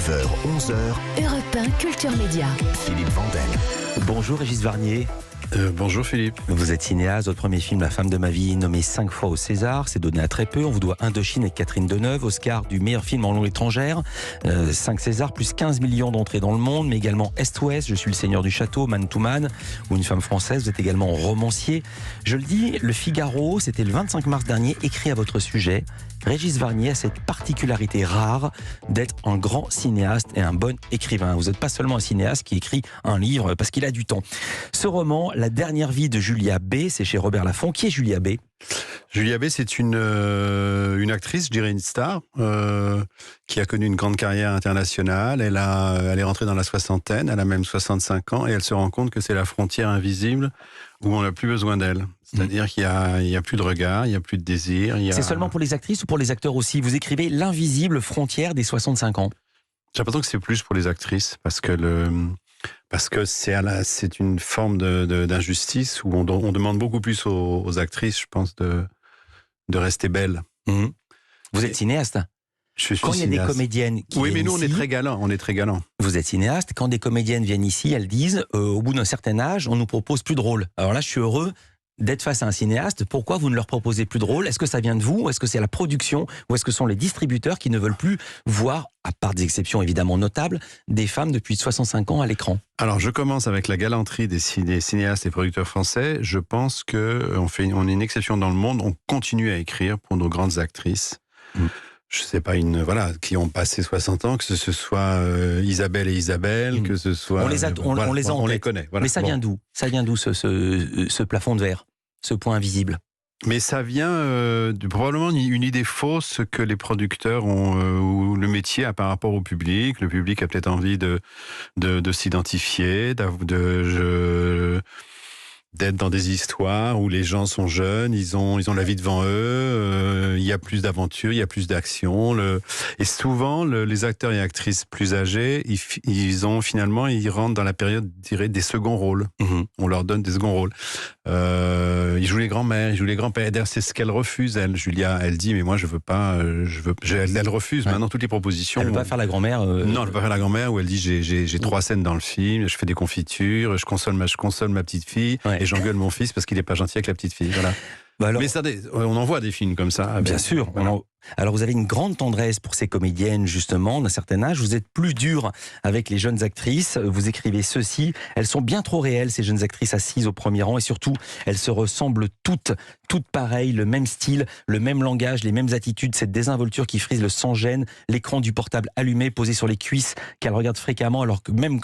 9h, 11h, Europe 1 Culture Média. Philippe Vandel. Bonjour Régis Varnier. Bonjour Philippe. Vous êtes cinéaste, votre premier film La femme de ma vie, nommé 5 fois au César, c'est donné à très peu. On vous doit Indochine avec Catherine Deneuve, Oscar du meilleur film en langue étrangère, 5 Césars, plus 15 millions d'entrées dans le monde, mais également Est-Ouest, Je suis le seigneur du château, Man to Man, ou Une femme française. Vous êtes également romancier. Je le dis, Le Figaro, c'était le 25 mars dernier, écrit à votre sujet. Régis Varnier a cette particularité rare d'être un grand cinéaste et un bon écrivain. Vous n'êtes pas seulement un cinéaste qui écrit un livre parce qu'il a du temps. Ce roman, La dernière vie de Julia B, c'est chez Robert Laffont. Qui est Julia B ? Julia B, c'est une actrice, je dirais une star, qui a connu une grande carrière internationale. Elle est rentrée dans la soixantaine, elle a même 65 ans, et elle se rend compte que c'est la frontière invisible où on n'a plus besoin d'elle. C'est-à-dire qu'il y a plus de regard, il n'y a plus de désir. C'est seulement pour les actrices ou pour les acteurs aussi ? Vous écrivez l'invisible frontière des 65 ans. J'ai l'impression que c'est plus pour les actrices, parce que c'est une forme d'injustice où on demande beaucoup plus aux actrices, je pense, de rester belles. Mmh. Vous êtes cinéaste ? Je suis quand il y a des comédiennes qui oui, mais nous, ici, on est très galants. Vous êtes cinéaste. Quand des comédiennes viennent ici, elles disent au bout d'un certain âge, on nous propose plus de rôles. Alors là, je suis heureux d'être face à un cinéaste. Pourquoi vous ne leur proposez plus de rôles ? Est-ce que ça vient de vous ? Est-ce que c'est la production ? Ou est-ce que ce sont les distributeurs qui ne veulent plus voir, à part des exceptions évidemment notables, des femmes depuis 65 ans à l'écran ? Alors, je commence avec la galanterie des cinéastes et producteurs français. Je pense qu'on est une exception dans le monde. On continue à écrire pour nos grandes actrices. Je sais pas, qui ont passé 60 ans, que ce soit Isabelle et Isabelle, que ce soit... On les a en on les tête. connaît. Voilà. Mais ça vient d'où ? Ça vient d'où ce plafond de verre, ce point invisible ? Mais ça vient probablement une idée fausse que les producteurs ont, ou le métier a par rapport au public. Le public a peut-être envie de s'identifier, d'être dans des histoires où les gens sont jeunes, ils ont la vie devant eux, il y a plus d'aventures, il y a plus d'action. Et souvent, les acteurs et actrices plus âgés, ils rentrent dans la période, je dirais, des seconds rôles. On leur donne des seconds rôles. Ils jouent les grands-mères, ils jouent les grands-pères. D'ailleurs, c'est ce qu'elle refuse, elle. Julia, elle dit, mais moi, je veux pas, elle refuse maintenant toutes les propositions. Elle ne veut pas faire la grand-mère Non, elle ne veut pas faire la grand-mère où elle dit, j'ai 3 scènes dans le film, je fais des confitures, je console ma petite fille. Ouais. Et j'engueule mon fils parce qu'il n'est pas gentil avec la petite fille. Voilà. Alors, mais on en voit des films comme ça. Bien sûr. Voilà. Alors vous avez une grande tendresse pour ces comédiennes justement d'un certain âge. Vous êtes plus dur avec les jeunes actrices. Vous écrivez ceci: elles sont bien trop réelles, ces jeunes actrices assises au premier rang, et surtout elles se ressemblent toutes pareilles, le même style, le même langage, les mêmes attitudes, cette désinvolture qui frise le sans-gêne, l'écran du portable allumé, posé sur les cuisses, qu'elles regardent fréquemment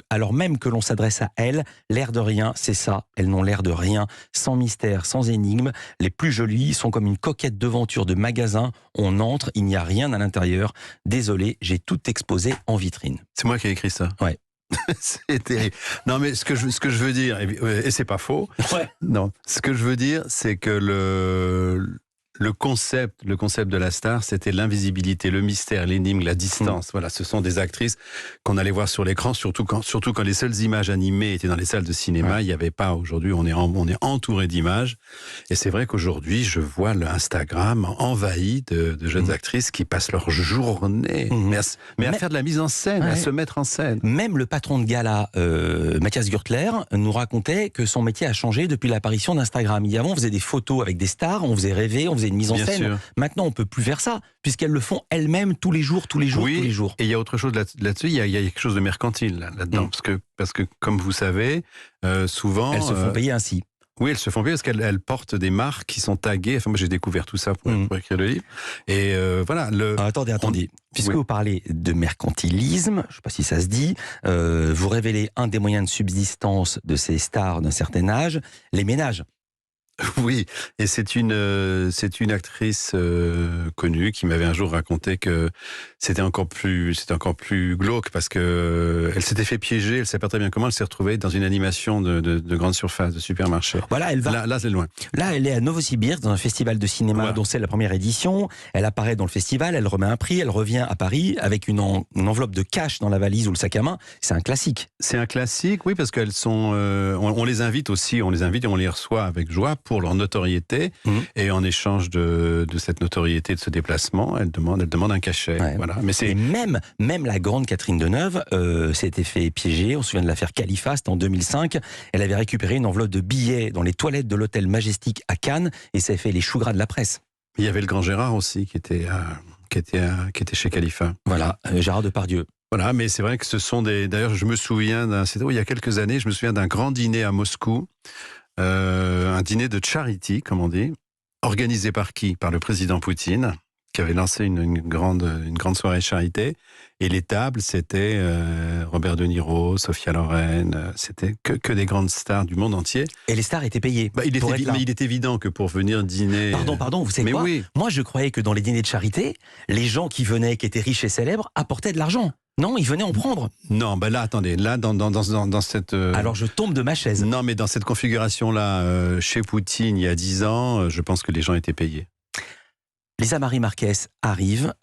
alors même que l'on s'adresse à elles. L'air de rien, c'est ça. Elles n'ont l'air de rien, sans mystère, sans énigme. Les plus jolies sont comme une coquette devanture de magasin. On entre, il n'y a rien à l'intérieur. Désolé, j'ai tout exposé en vitrine. C'est moi qui ai écrit ça. Ouais. C'est terrible. Non, mais ce que je veux dire, et c'est pas faux. Ouais. Non, ce que je veux dire, c'est que le concept de la star, c'était l'invisibilité, le mystère, l'énigme, la distance. Voilà, ce sont des actrices qu'on allait voir sur l'écran, surtout quand les seules images animées étaient dans les salles de cinéma. Ouais. Il n'y avait pas. Aujourd'hui, on est entouré d'images. Et c'est vrai qu'aujourd'hui, je vois l'Instagram envahi de jeunes actrices qui passent leur journée à faire de la mise en scène, à se mettre en scène. Même le patron de gala, Mathias Gürtler, nous racontait que son métier a changé depuis l'apparition d'Instagram. Avant, on faisait des photos avec des stars, on faisait rêver, on faisait une mise en scène. Sûr. Maintenant, on peut plus faire ça, puisqu'elles le font elles-mêmes tous les jours. Oui, et il y a autre chose là-dessus, il y a quelque chose de mercantile là-dedans, parce que, comme vous savez, souvent... Elles se font payer ainsi. Oui, elles se font payer parce qu'elles portent des marques qui sont taguées. Enfin, moi, j'ai découvert tout ça pour écrire le livre. Et voilà. Attendez. Puisque vous parlez de mercantilisme, je ne sais pas si ça se dit, vous révélez un des moyens de subsistance de ces stars d'un certain âge, les ménages. Oui, et c'est une actrice connue qui m'avait un jour raconté que c'était encore plus glauque parce que elle s'était fait piéger, elle ne sait pas très bien comment, elle s'est retrouvée dans une animation de grande surface, de supermarché. Voilà, elle va. Là, c'est loin. Là, elle est à Novosibirsk dans un festival de cinéma dont c'est la première édition. Elle apparaît dans le festival, elle remet un prix, elle revient à Paris avec une enveloppe de cash dans la valise ou le sac à main. C'est un classique. C'est un classique, oui, parce qu'elles sont. On les invite aussi, on les reçoit avec joie pour leur notoriété. Et en échange de cette notoriété, de ce déplacement, elle demande un cachet. Ouais. Voilà. Mais Et même la grande Catherine Deneuve s'était fait piéger. On se souvient de l'affaire Khalifa, c'était en 2005. Elle avait récupéré une enveloppe de billets dans les toilettes de l'hôtel Majestic à Cannes et ça a fait les choux gras de la presse. il y avait le grand Gérard aussi qui était chez Khalifa. Voilà, Gérard Depardieu. Voilà, mais c'est vrai que ce sont des... D'ailleurs, je me souviens, il y a quelques années, je me souviens d'un grand dîner à Moscou, un dîner de charity, comme on dit, organisé par qui? Par le président Poutine, qui avait lancé une grande soirée charité. Et les tables, c'était Robert De Niro, Sophia Loren, c'était que des grandes stars du monde entier. Et les stars étaient payées. Mais il est évident que pour venir dîner... Pardon, vous savez mais quoi? oui. Moi, je croyais que dans les dîners de charité, les gens qui venaient, qui étaient riches et célèbres, apportaient de l'argent. Non, ils venaient en prendre. Non, là, attendez, là, dans cette... Alors je tombe de ma chaise. Non, mais dans cette configuration-là, chez Poutine, il y a 10 ans, je pense que les gens étaient payés. Lisa Marie Marquez arrive.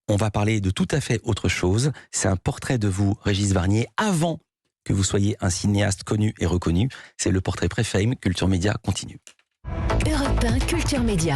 On va parler de tout à fait autre chose. C'est un portrait de vous, Régis Varnier, avant que vous soyez un cinéaste connu et reconnu. C'est le portrait pré-fame. Culture Média continue. Europe 1 Culture Média.